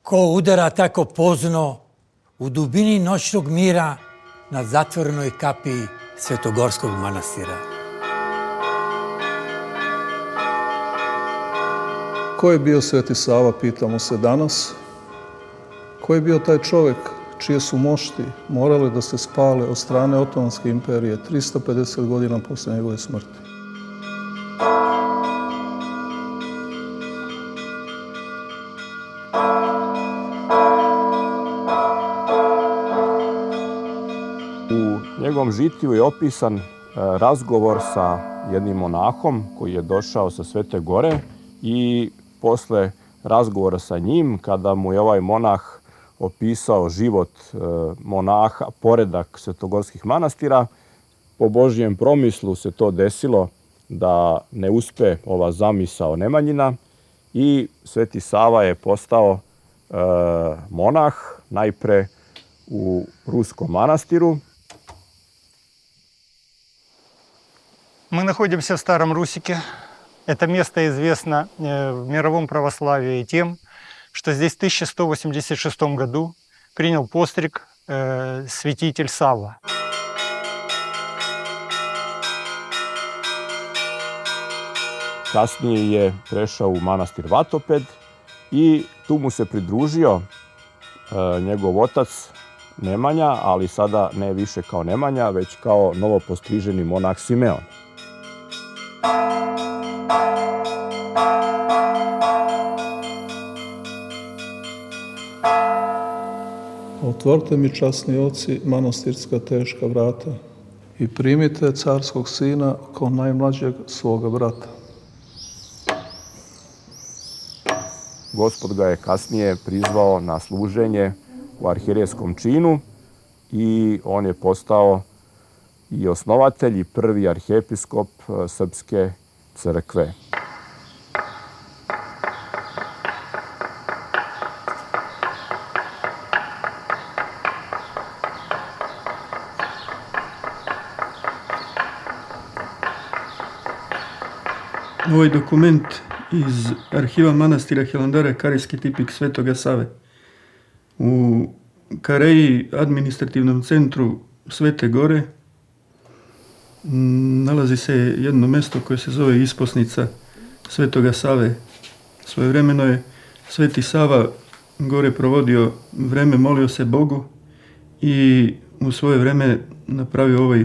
Ko udara tako pozno u dubini noćnog mira na zatvorenoj kapiji Svetogorskog manastira. Ko je bio Sveti Sava, pitamo se danas. Ko je bio taj čovjek čije su mošti morale da se spale od strane Otomanske imperije 350 godina posle njegove smrti? U njegovom žitiju je opisan razgovor sa jednim monahom koji je došao sa Svete Gore i posle razgovora sa njim, kada mu je ovaj monah opisao život monaha, poredak svetogorskih manastira, po Božijem promislu se to desilo da ne uspe ova zamisao Nemanjina i Sveti Sava je postao monah najpre u Ruskom manastiru. Мы находимся в Старом Русике. Это место известно в мировом православии тем, что здесь в 1186 году принял постриг святитель Савва. Kasnije je prešao u manastir Vatoped i tu mu se pridružio njegov otac Nemanja, ali sada ne više kao Nemanja, već kao novopostriženi monah Simeon. Otvorite mi, časni oci, manastirska teška vrata i primite carskog sina kao najmlađeg svoga brata. Gospod ga je kasnije prizvao na služenje u arhijerejskom činu i on je postao i osnovatelj i prvi arhijepiskop Srpske crkve. Ovaj dokument iz arhiva manastira Hilandara je karijski tipik Svetoga Save. U Kareji, administrativnom centru Svete Gore, nalazi se jedno mesto koje se zove Isposnica Svetoga Save. Svojevremeno je Sveti Sava gore provodio vreme, molio se Bogu i u svoje vreme napravio ovaj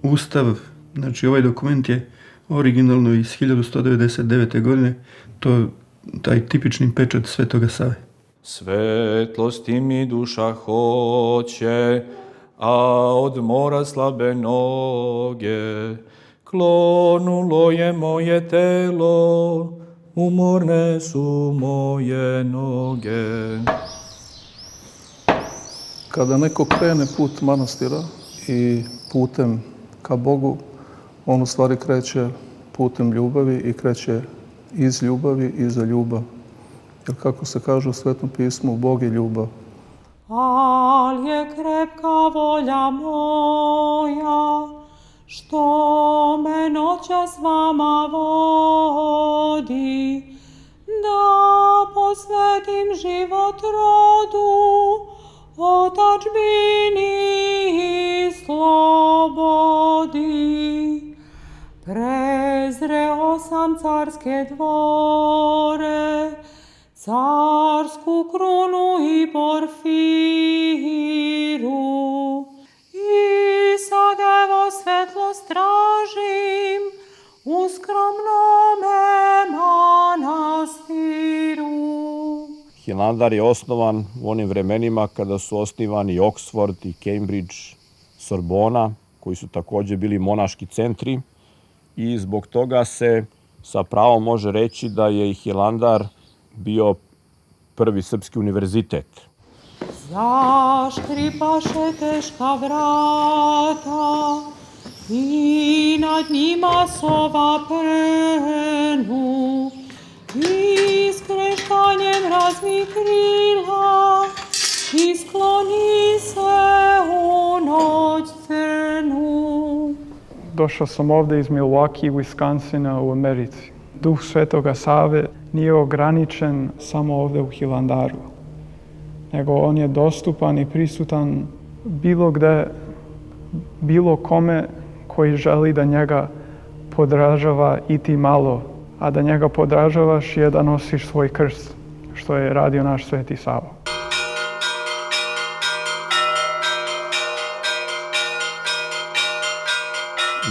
ustav. Znači ovaj dokument je originalno iz 1199. godine, to je taj tipični pečat Svetoga Save. Svetlosti mi duša hoće, a od mora slabe noge. Klonulo je moje telo, umorne su moje noge. Kada neko krene put manastira i putem ka Bogu, on u stvari kreće putem ljubavi i kreće iz ljubavi i za ljubav. Jer kako se kaže u Svetom pismu, Bog je ljubav. Al je krepka volja moja, što me noćas vama vodi, da posvetim život rodu, otadžbini i slobodi. Prezreo sam carske dvore, carsku krunu i porfiru. I sad evo svetlost tražim u skromnome manastiru. Hilandar je osnovan u onim vremenima kada su osnivani Oxford i Cambridge, Sorbona, koji su takođe bili monaški centri i zbog toga se sa pravom može reći da je i Hilandar bio prvi srpski univerzitet. Zaškripaše teška vrata i nad njima sova prenu i skreštanjem raznih krila i skloni se u noć crnu. Došao sam ovde iz Milwaukee, Wisconsina u Americi. Duh Svetoga Save nije ograničen samo ovde u Hilandaru. nego on je dostupan i prisutan bilo gde, bilo kome koji želi da njega podražava i ti malo, a da njega podražavaš je da nosiš svoj krst, što je radio naš Sveti Sava.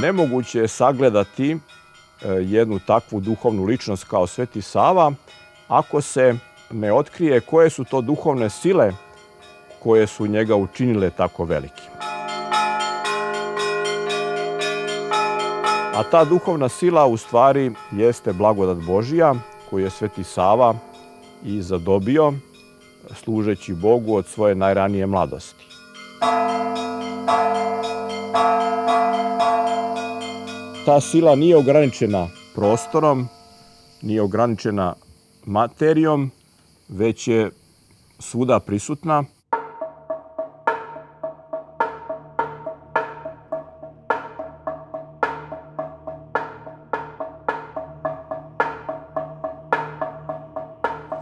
Nemoguće je sagledati jednu takvu duhovnu ličnost kao Sveti Sava ako se ne otkrije koje su to duhovne sile koje su njega učinile tako velikim. A ta duhovna sila u stvari jeste blagodat Božija koju je Sveti Sava i zadobio služeći Bogu od svoje najranije mladosti. Ta sila nije ograničena prostorom, nije ograničena materijom, već je svuda prisutna.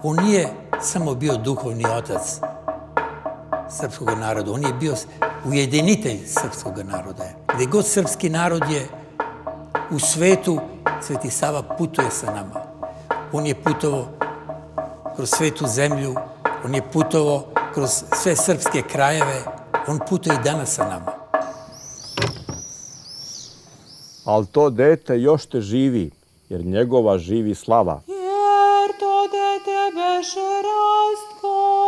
On nije samo bio duhovni otac srpskog naroda, on je bio ujedinitelj srpskog naroda. Gde god srpski narod je u svetu, Sveti Sava putuje sa nama. On je putovao kroz svetu zemlju, on je putovao kroz sve srpske krajeve, on putuje i danas sa nama. Ali to dete još te živi, jer njegova živi slava. Jer to dete beše rastko